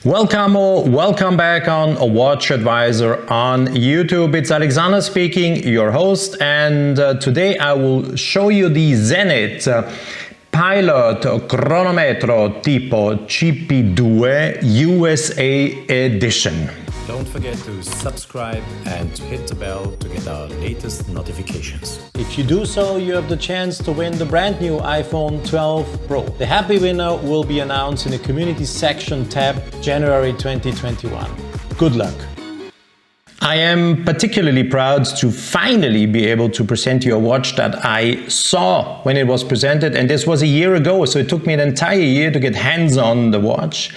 Welcome or welcome back on WatchAdvisor on YouTube. It's Alexander speaking, your host, and today I will show you the Zenith Pilot Cronometro Tipo CP-2 USA Edition. Don't forget to subscribe and to hit the bell to get our latest notifications. If you do so, you have the chance to win the brand new iPhone 12 Pro. The happy winner will be announced in the community section tab January 2021. Good luck! I am particularly proud to finally be able to present you a watch that I saw when it was presented, and this was a year ago, so it took me an entire year to get hands on the watch.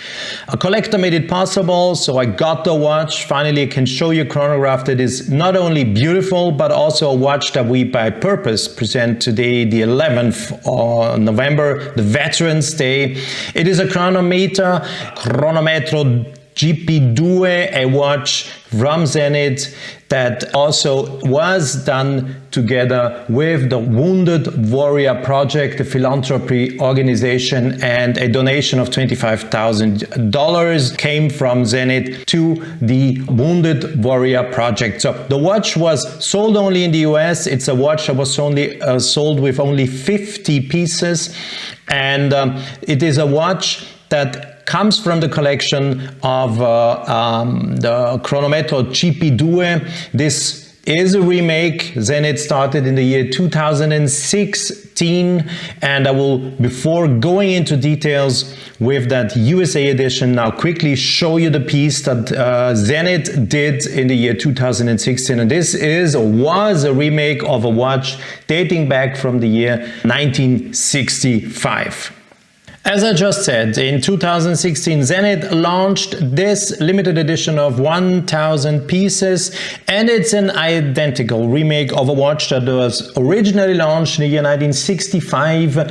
A collector made it possible, so I got the watch. Finally, I can show you a chronograph that is not only beautiful, but also a watch that we by purpose present today, the 11th of November, the Veterans Day. It is a Chronometro TIPO CP-2, a watch from Zenith that also was done together with the Wounded Warrior Project, a philanthropy organization, and a donation of $25,000 came from Zenith to the Wounded Warrior Project. So the watch was sold only in the US. It's a watch that was only sold with only 50 pieces, and it is a watch that comes from the collection of the Cronometro TIPO. This is a remake. Zenith started in the year 2016, and I will, before going into details with that USA edition, now quickly show you the piece that Zenith did in the year 2016. And this was a remake of a watch dating back from the year 1965. As I just said, in 2016, Zenith launched this limited edition of 1,000 pieces, and it's an identical remake of a watch that was originally launched in the year 1965, a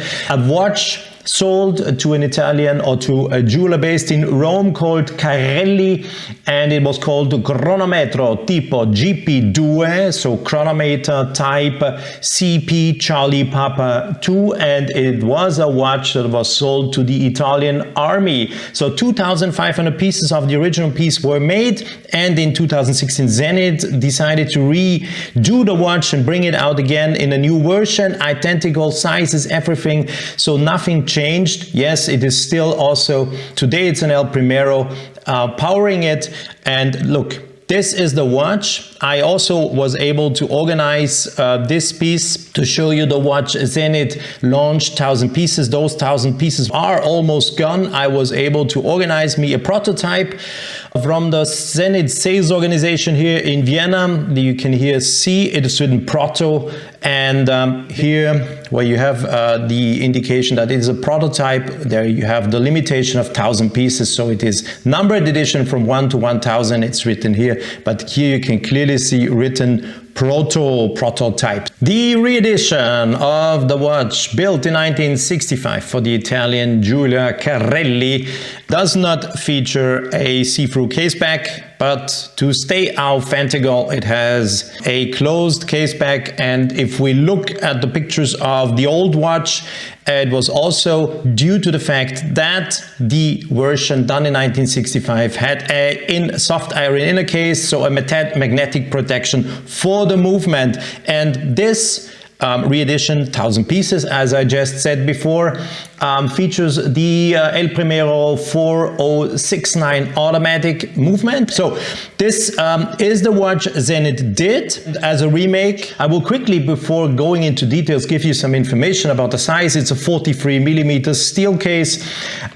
watch sold to an Italian or to a jeweler based in Rome called Cairelli, and it was called Cronometro Tipo CP-2, so chronometer type CP Charlie Papa 2, and it was a watch that was sold to the Italian army. So 2,500 pieces of the original piece were made, and in 2016 Zenith decided to redo the watch and bring it out again in a new version, identical sizes, everything, so nothing changed. Yes, it is still also, today it's an Primero powering it, and look, this is the watch. I also was able to organize this piece to show you the watch Zenith launched 1,000 pieces. Those 1,000 pieces are almost gone. I was able to organize me a prototype from the Zenith sales organization here in Vienna. You can here see it is written Proto, and here where you have the indication that it is a prototype, there you have the limitation of 1,000 pieces, so it is numbered edition from 1 to 1,000. It's written here, but here you can clearly see written prototype. The re-edition of the watch, built in 1965 for the Italian jeweler Cairelli, does not feature a see-through caseback, but to stay authentical, it has a closed caseback. And if we look at the pictures of the old watch, it was also due to the fact that the version done in 1965 had a soft iron inner case, so a magnetic protection for the movement. And this re-edition, 1,000 pieces, as I just said before, features the Primero 4069 automatic movement. So this is the watch Zenith did as a remake. I will quickly, before going into details, give you some information about the size. It's a 43mm steel case.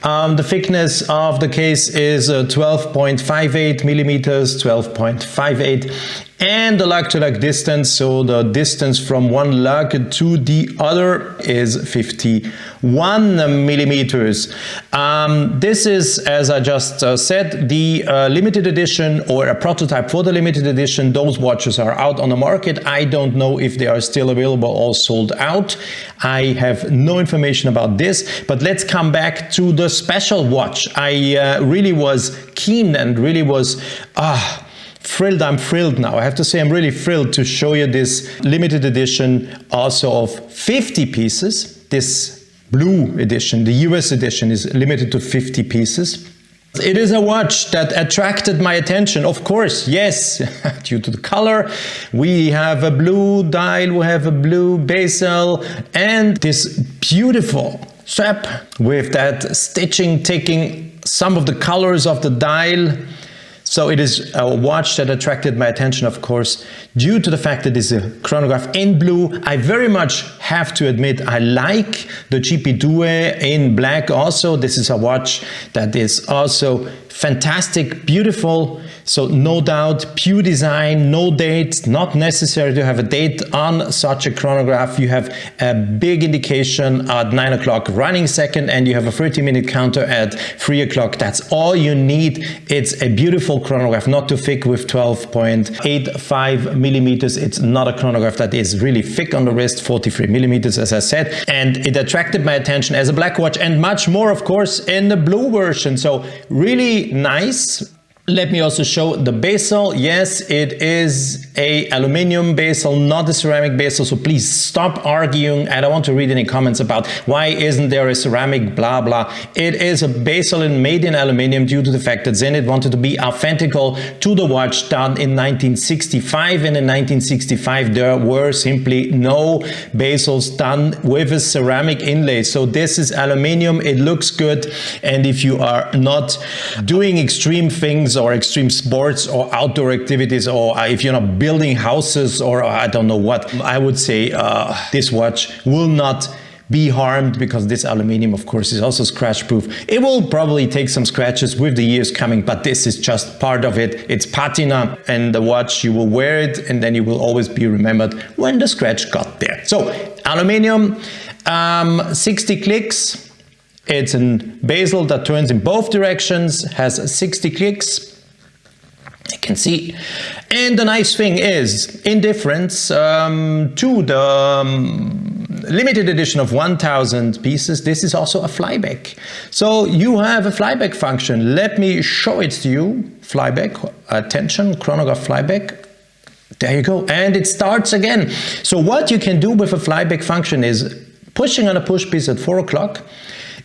The thickness of the case is 12.58 millimeters, 12.58. And the lug-to-lug distance, so the distance from one lug to the other, is 51 millimeters. This is, as I just said, the limited edition, or a prototype for the limited edition. Those watches are out on the market. I don't know if they are still available or sold out. I have no information about this, but let's come back to the special watch. I really was keen and really was thrilled. I'm thrilled now. I have to say I'm really thrilled to show you this limited edition also of 50 pieces. This blue edition, the US edition, is limited to 50 pieces. It is a watch that attracted my attention, of course, yes, due to the color. We have a blue dial, we have a blue bezel, and this beautiful strap with that stitching taking some of the colors of the dial. So it is a watch that attracted my attention, of course, due to the fact that it's a chronograph in blue. I very much have to admit I like the CP-2 in black also. This is a watch that is also fantastic, beautiful. So no doubt, pure design, no date, not necessary to have a date on such a chronograph. You have a big indication at 9 o'clock running second, and you have a 30-minute counter at 3 o'clock. That's all you need. It's a beautiful chronograph, not too thick with 12.85 millimeters. It's not a chronograph that is really thick on the wrist, 43 millimeters, as I said. And it attracted my attention as a black watch, and much more, of course, in the blue version. So really nice. Let me also show the bezel. Yes, it is a aluminum bezel, not a ceramic bezel, so please stop arguing. I don't want to read any comments about why isn't there a ceramic blah blah. It is a bezel and made in aluminum due to the fact that Zenith wanted to be authentical to the watch done in 1965, and in 1965 there were simply no bezels done with a ceramic inlay. So this is aluminum, it looks good, and if you are not doing extreme things or extreme sports or outdoor activities, or if you're not building houses or I don't know what, I would say this watch will not be harmed, because this aluminum, of course, is also scratch proof. It will probably take some scratches with the years coming, but this is just part of it. It's patina, and the watch, you will wear it and then you will always be remembered when the scratch got there. So aluminum, 60 clicks. It's a bezel that turns in both directions, has 60 clicks. You can see. And the nice thing is, in difference to the limited edition of 1000 pieces, this is also a flyback. So you have a flyback function. Let me show it to you. Flyback, attention, chronograph flyback. There you go. And it starts again. So what you can do with a flyback function is pushing on a push piece at 4 o'clock.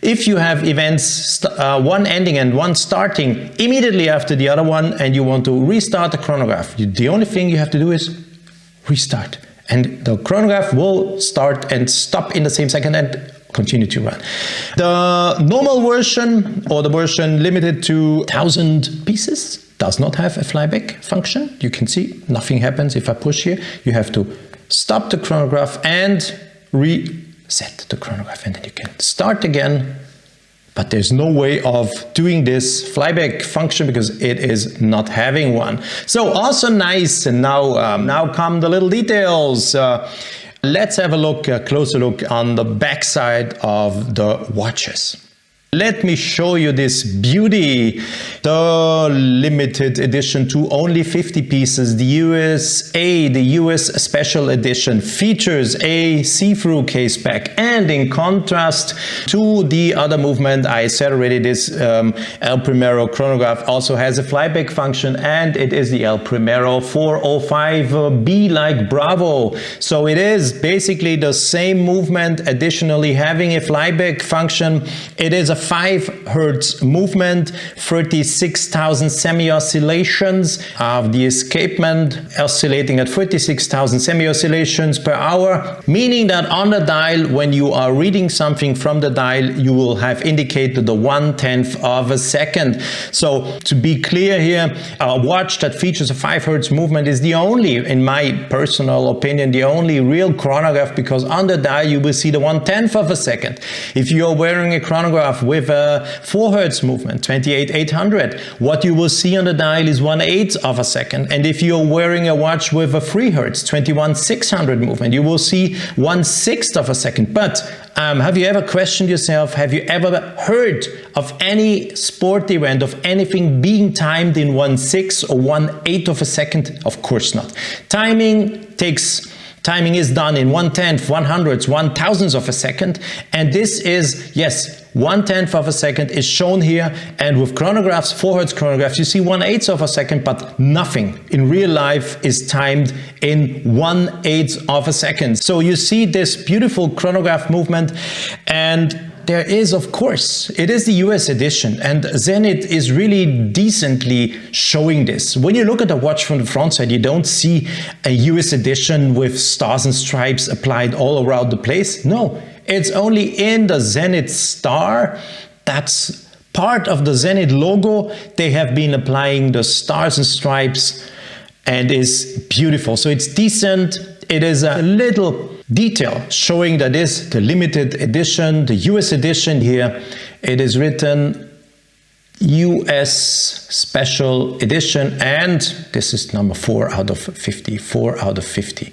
If you have events, one ending and one starting immediately after the other one, and you want to restart the chronograph, the only thing you have to do is restart. And the chronograph will start and stop in the same second and continue to run. The normal version, or the version limited to 1000 pieces, does not have a flyback function. You can see nothing happens if I push here. You have to stop the chronograph and reset the chronograph, and then you can start again. But there's no way of doing this flyback function because it is not having one. So also nice. And now come the little details. Let's have a closer look on the back side of the watches. Let me show you this beauty, the limited edition to only 50 pieces, the US special edition, features a see-through caseback, and in contrast to the other movement, I said already, this El Primero chronograph also has a flyback function, and it is the El Primero 405B like Bravo. So it is basically the same movement, additionally having a flyback function. It is a 5 Hertz movement, 36,000 semi-oscillations of the escapement, oscillating at 36,000 semi-oscillations per hour, meaning that on the dial, when you are reading something from the dial, you will have indicated the 1/10 of a second. So to be clear here, a watch that features a 5 Hertz movement is the only, in my personal opinion, the only real chronograph, because on the dial you will see the 1/10 of a second. If you are wearing a chronograph with a 4 Hertz movement, 28,800, what you will see on the dial is 1/8 of a second. And if you're wearing a watch with a 3 Hertz, 21,600 movement, you will see 1/6 of a second. But have you ever questioned yourself, have you ever heard of any sport event, of anything being timed in 1/6 or 1/8 of a second? Of course not. Timing is done in 1/10, 100, 1,000 of a second, and this is, yes, 1/10 of a second is shown here, and with chronographs, 4 Hertz chronographs, you see 1/8 of a second, but nothing in real life is timed in 1/8 of a second. So you see this beautiful chronograph movement, and there is, of course, it is the US edition, and Zenith is really decently showing this. When you look at the watch from the front side, you don't see a US edition with stars and stripes applied all around the place. No, it's only in the Zenith star. That's part of the Zenith logo. They have been applying the stars and stripes, and is beautiful. So it's decent. It is a little detail showing that is the limited edition, the US edition here. It is written US Special Edition, and this is number 4 out of 50, 4 out of 50.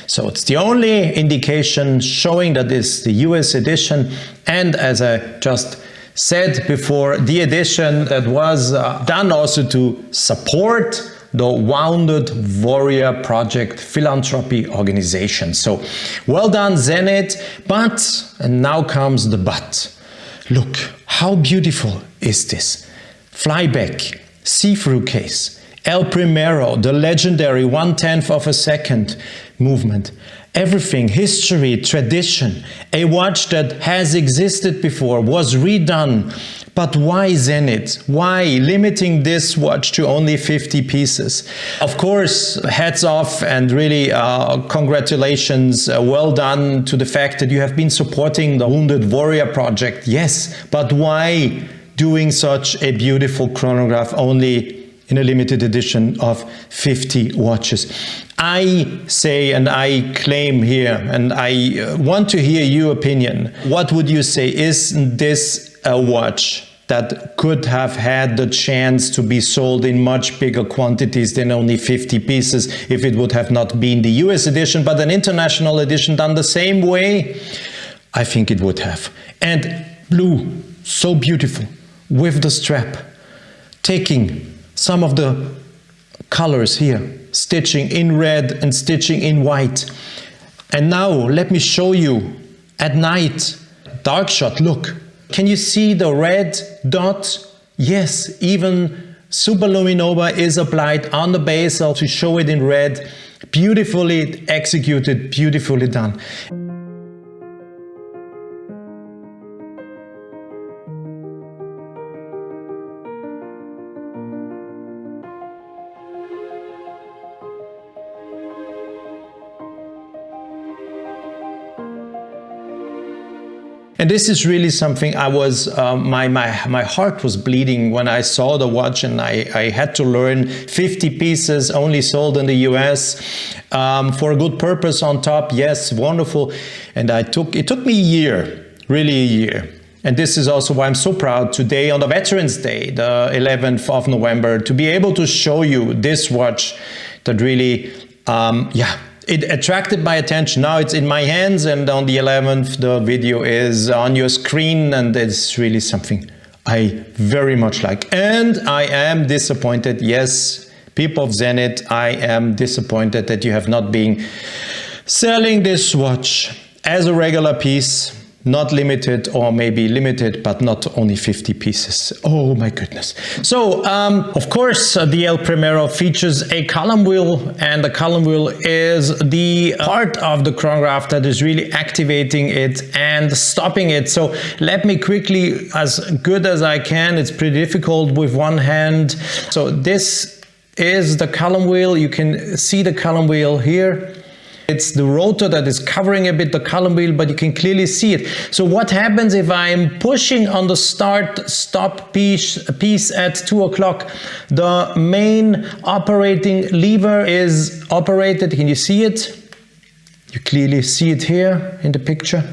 So it's the only indication showing that is the US edition, and as I just said before, the edition that was done also to support the Wounded Warrior Project philanthropy organization. So well done, Zenith. But, and now comes the but. Look, how beautiful is this? Flyback, see-through case, El Primero, the legendary 1/10 of a second movement. Everything, history, tradition, a watch that has existed before, was redone. But why Zenith? Why limiting this watch to only 50 pieces? Of course, hats off and really congratulations, well done to the fact that you have been supporting the Wounded Warrior Project. Yes, but why doing such a beautiful chronograph only in a limited edition of 50 watches? I say and I claim here, and I want to hear your opinion. What would you say? Is this a watch that could have had the chance to be sold in much bigger quantities than only 50 pieces if it would have not been the US edition, but an international edition done the same way? I think it would have. And blue, so beautiful, with the strap, taking some of the colors here, stitching in red and stitching in white. And now let me show you at night, dark shot, look. Can you see the red dot? Yes, even superluminova is applied on the bezel to show it in red. Beautifully executed, beautifully done. And this is really something I was, my heart was bleeding when I saw the watch, and I had to learn 50 pieces only sold in the US for a good purpose on top. Yes, wonderful. And it took me a year, really a year. And this is also why I'm so proud today on the Veterans Day, the 11th of November, to be able to show you this watch that really, it attracted my attention. Now it's in my hands, and on the 11th the video is on your screen, and it's really something I very much like. And I am disappointed, yes, people of Zenith, I am disappointed that you have not been selling this watch as a regular piece, not limited, or maybe limited, but not only 50 pieces. Oh my goodness. So, of course, the El Primero features a column wheel, and the column wheel is the part of the chronograph that is really activating it and stopping it. So let me quickly, as good as I can, it's pretty difficult with one hand. So this is the column wheel. You can see the column wheel here. It's the rotor that is covering a bit the column wheel, but you can clearly see it. So what happens if I'm pushing on the start-stop piece at 2 o'clock? The main operating lever is operated. Can you see it? You clearly see it here in the picture.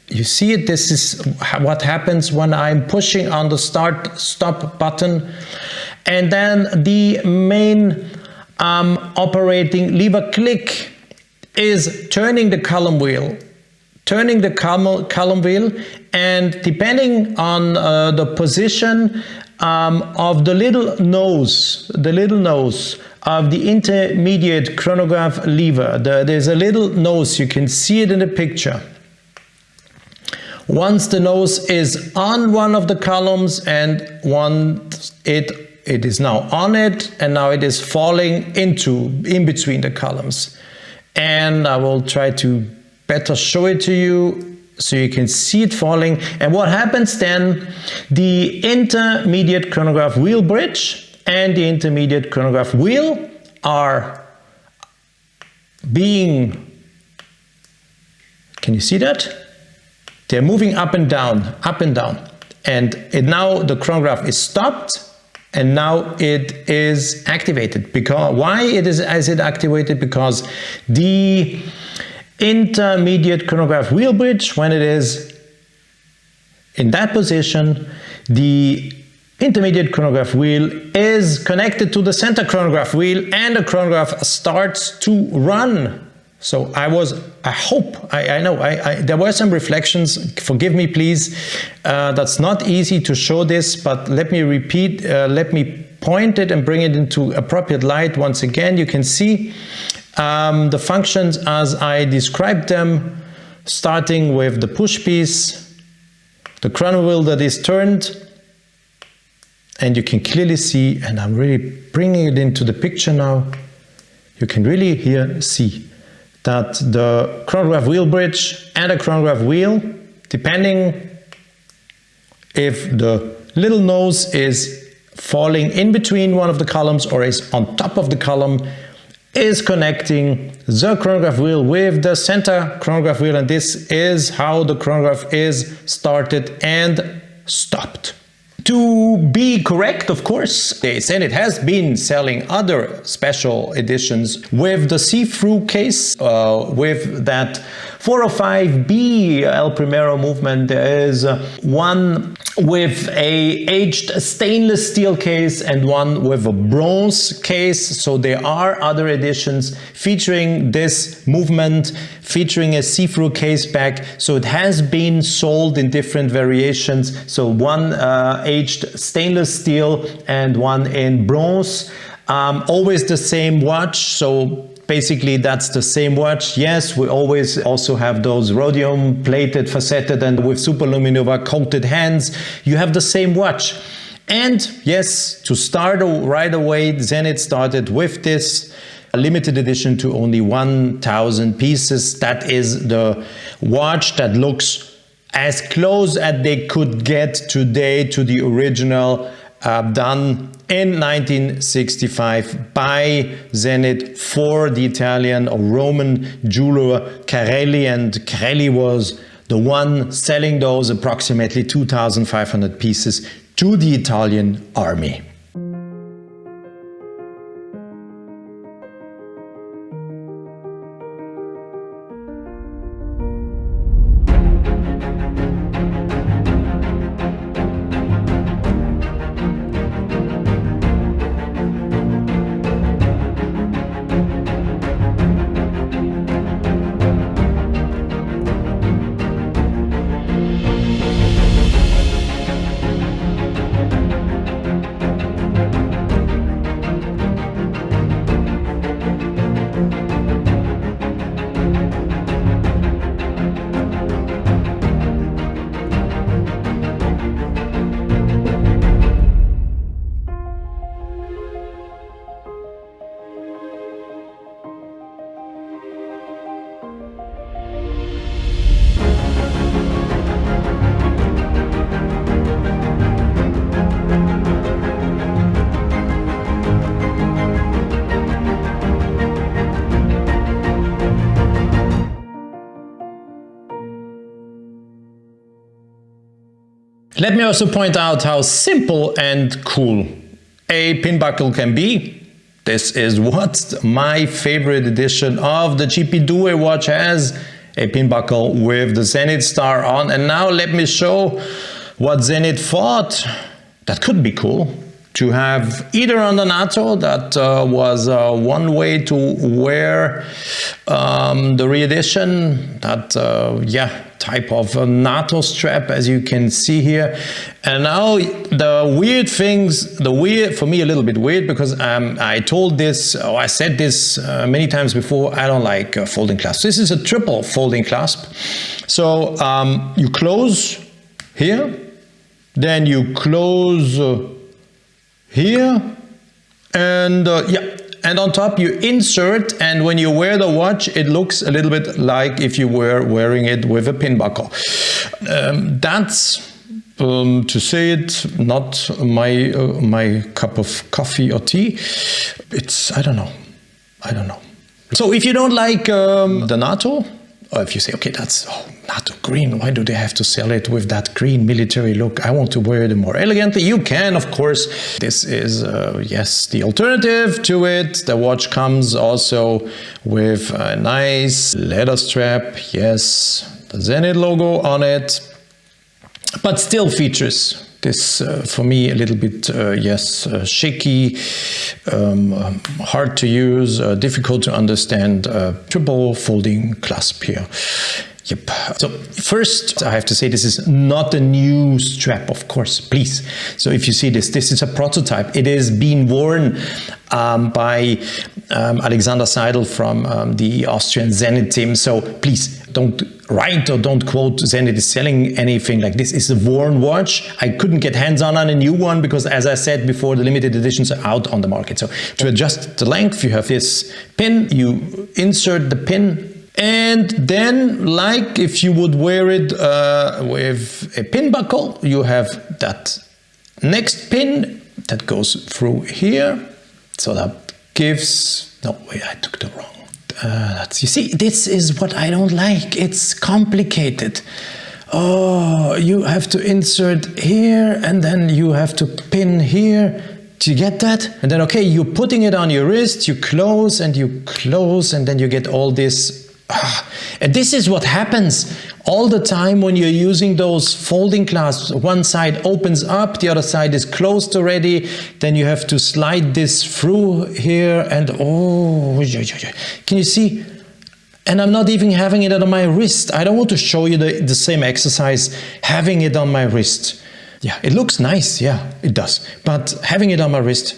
You see it? This is what happens when I'm pushing on the start-stop button. And then the main operating lever click is turning the column wheel, and depending on the position of the little nose of the intermediate chronograph lever, there's a little nose, you can see it in the picture. Once the nose is on one of the columns, and once it is now on it, and now it is falling in between the columns. And I will try to better show it to you. so you can see it falling. And what happens then, the intermediate chronograph wheel bridge and the intermediate chronograph wheel are being, can you see that? They're moving up and down, up and down. And now the chronograph is stopped, and now it is activated. Because why is it activated? Because the intermediate chronograph wheel bridge, when it is in that position, the intermediate chronograph wheel is connected to the center chronograph wheel, and the chronograph starts to run. So I know there were some reflections, forgive me please, that's not easy to show this, but let me repeat, let me point it and bring it into appropriate light once again. You can see the functions as I described them, starting with the push piece, the chrono wheel that is turned, and you can clearly see, and I'm really bringing it into the picture now, you can really here see that the chronograph wheel bridge and the chronograph wheel, depending if the little nose is falling in between one of the columns or is on top of the column, is connecting the chronograph wheel with the center chronograph wheel, and this is how the chronograph is started and stopped. To be correct, of course, Zenith has been selling other special editions with the see-through case, with that 405B El Primero movement. There is one with a aged stainless steel case and one with a bronze case. So there are other editions featuring this movement, featuring a see-through Caseback. So it has been sold in different variations. So one aged stainless steel and one in bronze. Always the same watch. So basically that's the same watch. Yes, we always also have those rhodium plated, faceted, and with superluminova coated hands. You have the same watch. And yes, to start right away, Zenith started with this limited edition to only 1,000 pieces. That is the watch that looks as close as they could get today to the original, done in 1965 by Zenith for the Italian or Roman jeweler Cairelli, and Cairelli was the one selling those approximately 2,500 pieces to the Italian army. Let me also point out how simple and cool a pin buckle can be. This is what my favorite edition of the GP2 watch has, a pin buckle with the Zenith star on. And now let me show what Zenith thought that could be cool. To have either on the NATO, that was one way to wear the re-edition, that type of NATO strap, as you can see here. And now the weird things, for me a little bit weird, because I told this, or I said this many times before, I don't like folding clasps. This is a triple folding clasp. So you close here, then you close here, and and on top you insert, and when you wear the watch, it looks a little bit like if you were wearing it with a pin buckle. That's to say it, not my cup of coffee or tea. It's, I don't know. So if you don't like the NATO, or if you say, okay, that's NATO green, why do they have to sell it with that green military look? I want to wear it more elegantly. You can, of course. This is, yes, the alternative to it. The watch comes also with a nice leather strap. Yes, the Zenith logo on it. But still features this, for me, a little bit, shaky, hard to use, difficult to understand, triple folding clasp here. Yep. So first, I have to say this is not a new strap, of course, please. So if you see this, this is a prototype. It is being worn by Alexander Seidel from the Austrian Zenith team. So please don't write or don't quote Zenith is selling anything like this. It's a worn watch. I couldn't get hands on a new one because, as I said before, the limited editions are out on the market. So to adjust the length, you have this pin, you insert the pin, and then, like if you would wear it with a pin buckle, you have that next pin that goes through here. So that gives, no, wait, I took the wrong. You see, this is what I don't like. It's complicated. Oh, you have to insert here, and then you have to pin here. Do you get that? And then, okay, you're putting it on your wrist, you close, and then you get all this. And this is what happens all the time when you're using those folding clasps. One side opens up, the other side is closed already. Then you have to slide this through here, and oh, can you see? And I'm not even having it on my wrist. I don't want to show you the same exercise having it on my wrist. Yeah, it looks nice, yeah, it does. But having it on my wrist,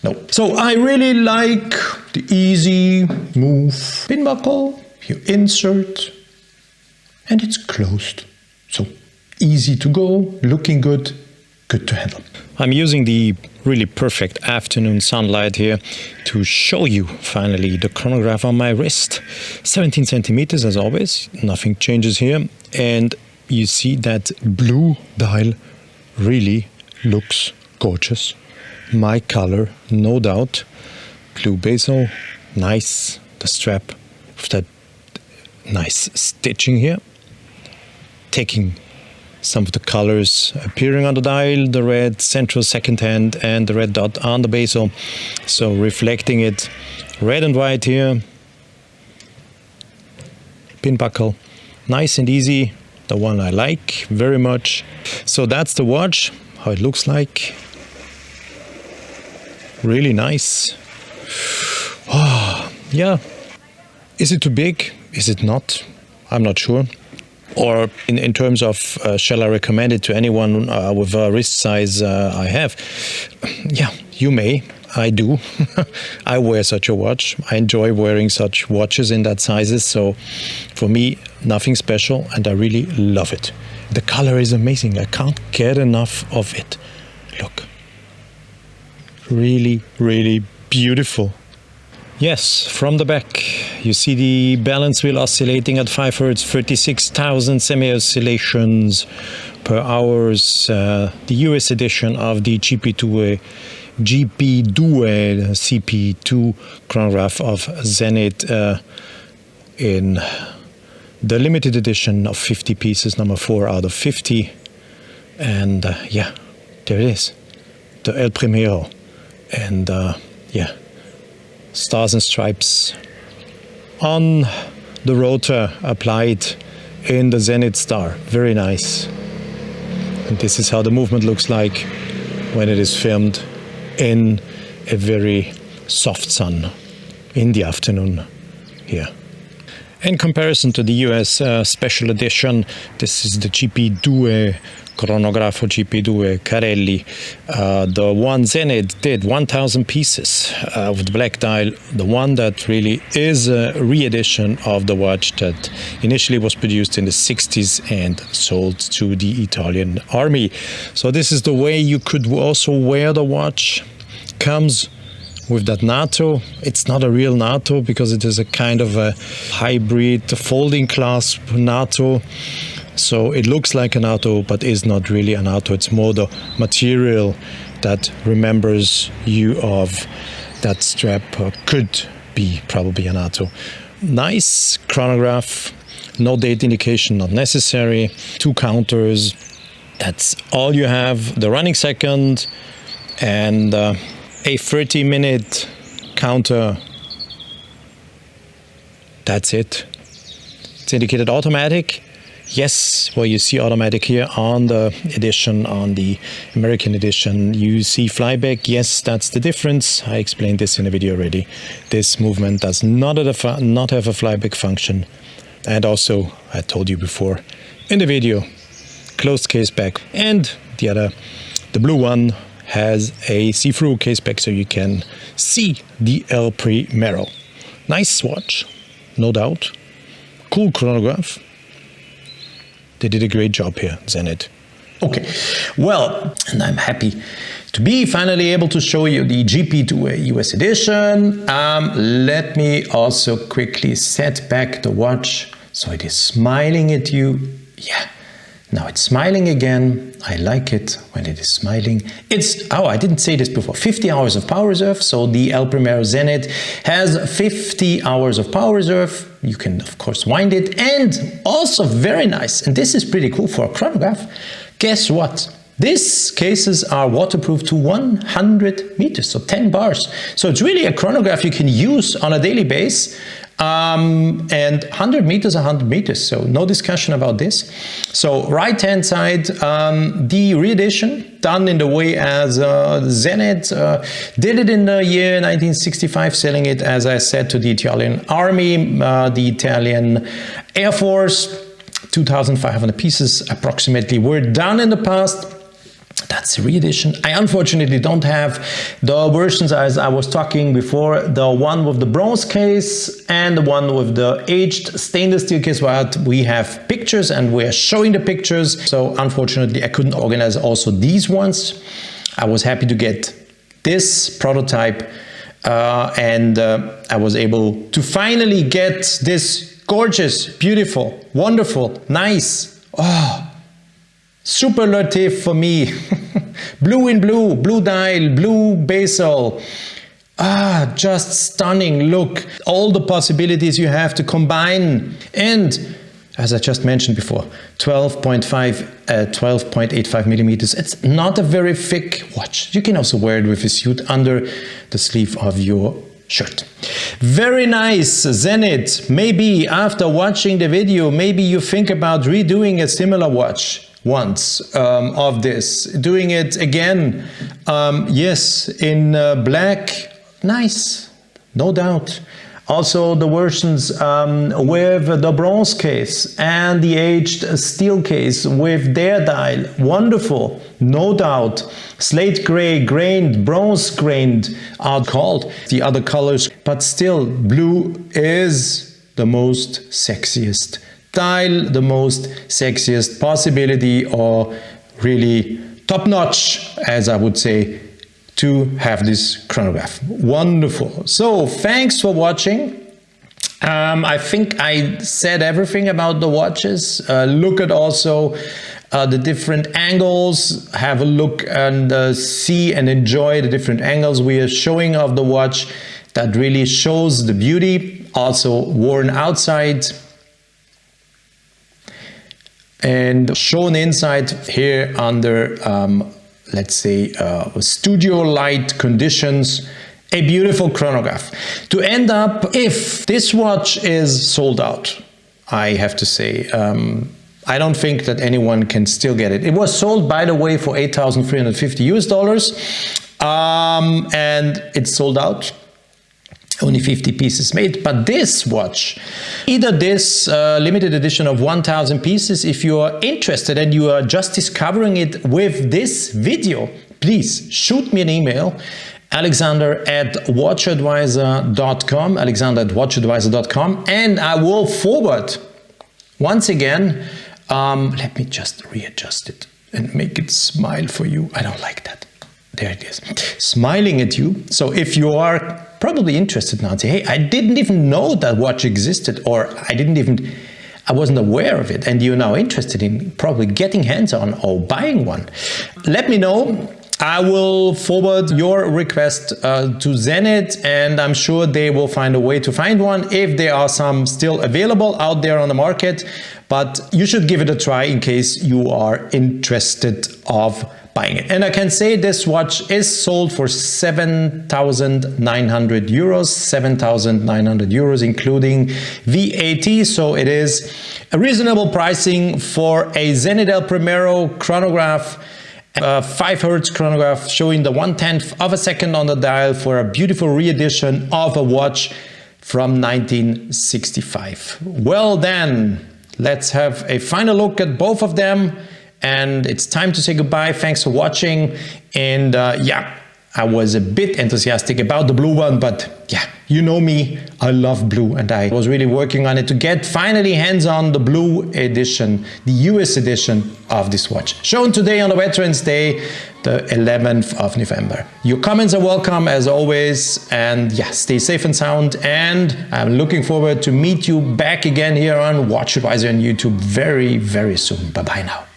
no. So I really like the easy move pin buckle. You insert, and it's closed. So easy to go, looking good, good to handle. I'm using the really perfect afternoon sunlight here to show you finally the chronograph on my wrist. 17 centimeters as always, nothing changes here. And you see that blue dial really looks gorgeous. My color, no doubt. Blue bezel, nice. The strap with that nice stitching here, taking some of the colors appearing on the dial, the red central second hand and the red dot on the bezel, so reflecting it red and white here. Pin buckle, nice and easy, the one I like very much. So that's the watch, how it looks like. Really nice. Oh, yeah. Is it too big? Is it not? I'm not sure. Or in terms of shall I recommend it to anyone with a wrist size I have? Yeah, you may. I do. I wear such a watch. I enjoy wearing such watches in that sizes. So for me, nothing special, and I really love it. The color is amazing. I can't get enough of it. Look. Really, really beautiful. Yes, from the back, you see the balance wheel oscillating at 5 Hz, 36,000 semi-oscillations per hour. The US edition of the GP2 CP-2 chronograph of Zenith in the limited edition of 50 pieces, number 4 out of 50. And yeah, there it is, the El Primero. And yeah. Stars and stripes on the rotor applied in the Zenith star. Very nice. And this is how the movement looks like when it is filmed in a very soft sun in the afternoon here. In comparison to the US special edition, this is the GP2 Chronograph or GP2 Cairelli. The one Zenith did 1,000 pieces with the black dial. The one that really is a re-edition of the watch that initially was produced in the 60s and sold to the Italian army. So this is the way you could also wear the watch. Comes with that NATO. It's not a real NATO because it is a kind of a hybrid folding clasp NATO. So it looks like a NATO, but is not really a NATO. It's more the material that remembers you of that strap. Could be probably a NATO. Nice chronograph. No date indication, not necessary. 2 counters. That's all you have. The running second and a 30-minute counter. That's it. It's indicated automatic. Yes, well, you see automatic here on the edition, on the American edition. You see Flyback. Yes, that's the difference. I explained this in a video already. This movement does not have a Flyback function. And also, I told you before in the video, closed Caseback. And the blue one has a see-through Caseback, so you can see the El Primero. Nice watch, no doubt. Cool chronograph. They did a great job here, Zenith. Okay, well, and I'm happy to be finally able to show you the GP2 US edition. Let me also quickly set back the watch so it is smiling at you. Yeah, now it's smiling again. I like it when it is smiling. It's, oh, I didn't say this before, 50 hours of power reserve. So the El Primero Zenith has 50 hours of power reserve. You can, of course, wind it. And also very nice, and this is pretty cool for a chronograph. Guess what? These cases are waterproof to 100 meters, so 10 bars. So it's really a chronograph you can use on a daily basis. And 100 meters, 100 meters, so no discussion about this. So right-hand side, the re-edition, done in the way as Zenith did it in the year 1965, selling it, as I said, to the Italian Army, the Italian Air Force. 2,500 pieces approximately were done in the past. That's a re-edition. I unfortunately don't have the versions as I was talking before, the one with the bronze case and the one with the aged stainless steel case, but we have pictures and we're showing the pictures. So unfortunately I couldn't organize also these ones. I was happy to get this prototype and I was able to finally get this gorgeous, beautiful, wonderful, nice, superlative for me. Blue in blue, blue dial, blue bezel. Just stunning. Look, all the possibilities you have to combine. And as I just mentioned before, 12.85 millimeters. It's not a very thick watch. You can also wear it with a suit under the sleeve of your shirt. Very nice, Zenith. Maybe after watching the video, maybe you think about redoing a similar watch once of this, doing it again. Yes, in black, nice, no doubt. Also the versions with the bronze case and the aged steel case with their dial, wonderful, no doubt. Slate gray, grained, bronze grained are called the other colors, but still blue is the most sexiest dial, the most sexiest possibility, or really top-notch, as I would say, to have this chronograph. Wonderful. So thanks for watching. I think I said everything about the watches. Look at also the different angles. Have a look and see and enjoy the different angles we are showing of the watch. That really shows the beauty. Also worn outside and shown inside here under let's say studio light conditions. A beautiful chronograph. To end up, if this watch is sold out, I have to say, I don't think that anyone can still get it. It was sold, by the way, for $8,350 US, and it's sold out. Only 50 pieces made, but this watch, either this limited edition of 1,000 pieces, if you are interested and you are just discovering it with this video, please shoot me an email, alexander@watchadvisor.com, alexander@watchadvisor.com, and I will forward, once again, let me just readjust it and make it smile for you. I don't like that. there it is, smiling at you. So if you are probably interested now and say, hey, I didn't even know that watch existed, or I wasn't aware of it, and you're now interested in probably getting hands on or buying one, let me know. I will forward your request to Zenith, and I'm sure they will find a way to find one if there are some still available out there on the market. But you should give it a try in case you are interested of buying it. And I can say this watch is sold for 7,900 euros, 7,900 euros including VAT. So it is a reasonable pricing for a Zenith Primero chronograph. 5 Hz chronograph showing the 1/10 of a second on the dial for a beautiful re-edition of a watch from 1965. Well then, let's have a final look at both of them, and it's time to say goodbye. Thanks for watching, and yeah, I was a bit enthusiastic about the blue one, but yeah, you know me, I love blue, and I was really working on it to get finally hands on the blue edition, the US edition of this watch, shown today on the Veterans Day, the 11th of November. Your comments are welcome as always, and yeah, stay safe and sound, and I'm looking forward to meet you back again here on WatchAdvisor on YouTube very, very soon. Bye-bye now.